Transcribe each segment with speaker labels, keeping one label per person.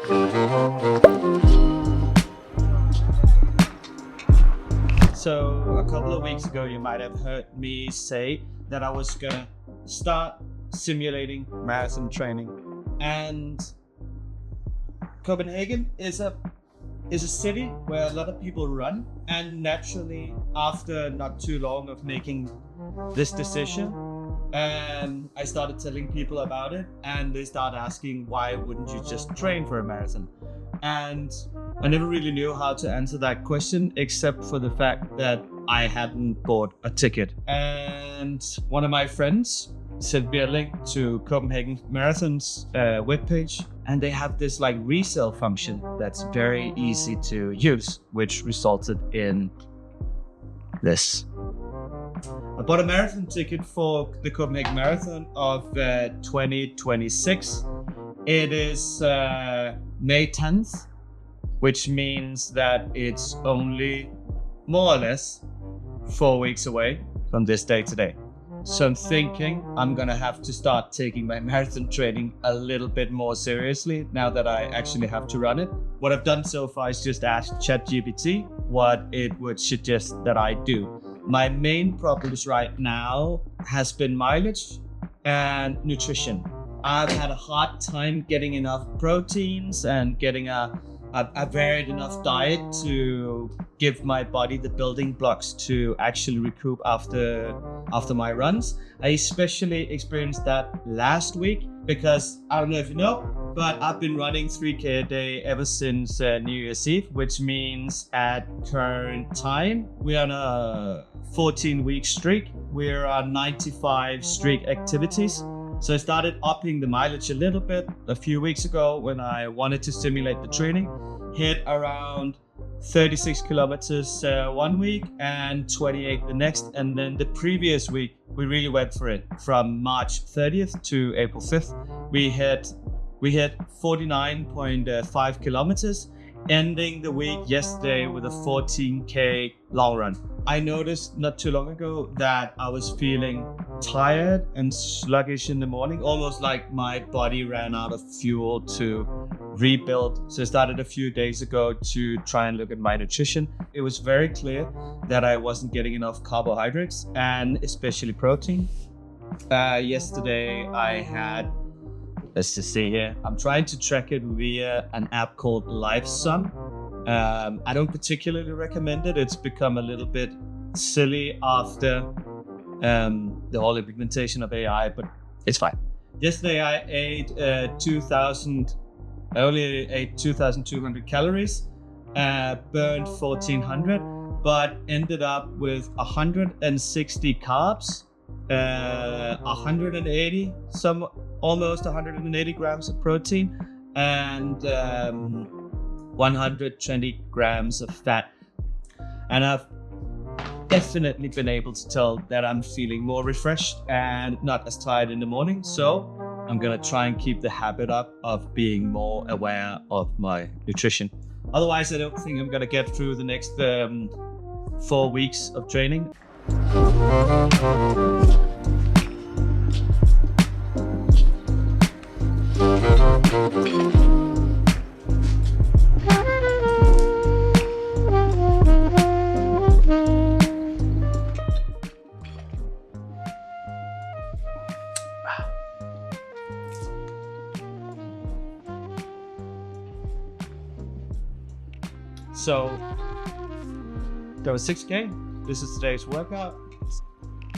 Speaker 1: So a couple of weeks ago, you might have heard me say that I was gonna start simulating marathon training. And Copenhagen is a city where a lot of people run, and naturally, after not too long of making this decision, I started telling people about it, and they started asking, why wouldn't you just train for a marathon? And I never really knew how to answer that question, except for the fact that I hadn't bought a ticket. And one of my friends sent me a link to Copenhagen Marathon's webpage, and they have this like resale function that's very easy to use, which resulted in this. I bought a marathon ticket for the Copenhagen Marathon of 2026. It is May 10th, which means that it's only more or less 4 weeks away from this day today. So I'm thinking I'm gonna have to start taking my marathon training a little bit more seriously now that I actually have to run it. What I've done so far is just ask ChatGPT what it would suggest that I do. My main problems right now has been mileage and nutrition. I've had a hard time getting enough proteins and getting a varied enough diet to give my body the building blocks to actually recoup after my runs. I especially experienced that last week because I don't know if you know, but I've been running 3K a day ever since New Year's Eve, which means at current time, we're on a 14-week streak. We're on 95 streak activities. So I started upping the mileage a little bit a few weeks ago when I wanted to simulate the training. Hit around 36 kilometers 1 week and 28 the next. And then the previous week, we really went for it. From March 30th to April 5th, we hit 49.5 kilometers, ending the week yesterday with a 14K long run. I noticed not too long ago that I was feeling tired and sluggish in the morning, almost like my body ran out of fuel to rebuild. So I started a few days ago to try and look at my nutrition. It was very clear that I wasn't getting enough carbohydrates and especially protein. Yesterday I had, let's just see here, I'm trying to track it via an app called LiveSum. I don't particularly recommend it. It's become a little bit silly after the whole implementation of AI, but it's fine. Yesterday I ate 2,200 calories, burned 1,400, but ended up with 160 carbs, 180, almost 180 grams of protein, and 120 grams of fat. And I've definitely been able to tell that I'm feeling more refreshed and not as tired in the morning. So I'm gonna try and keep the habit up of being more aware of my nutrition. Otherwise, I don't think I'm gonna get through the next 4 weeks of training. So that was 6K. This is today's workout,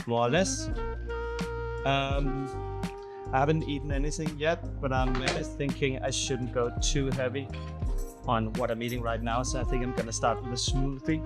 Speaker 1: more or less. I haven't eaten anything yet, but I'm thinking I shouldn't go too heavy on what I'm eating right now. So I think I'm gonna start with a smoothie.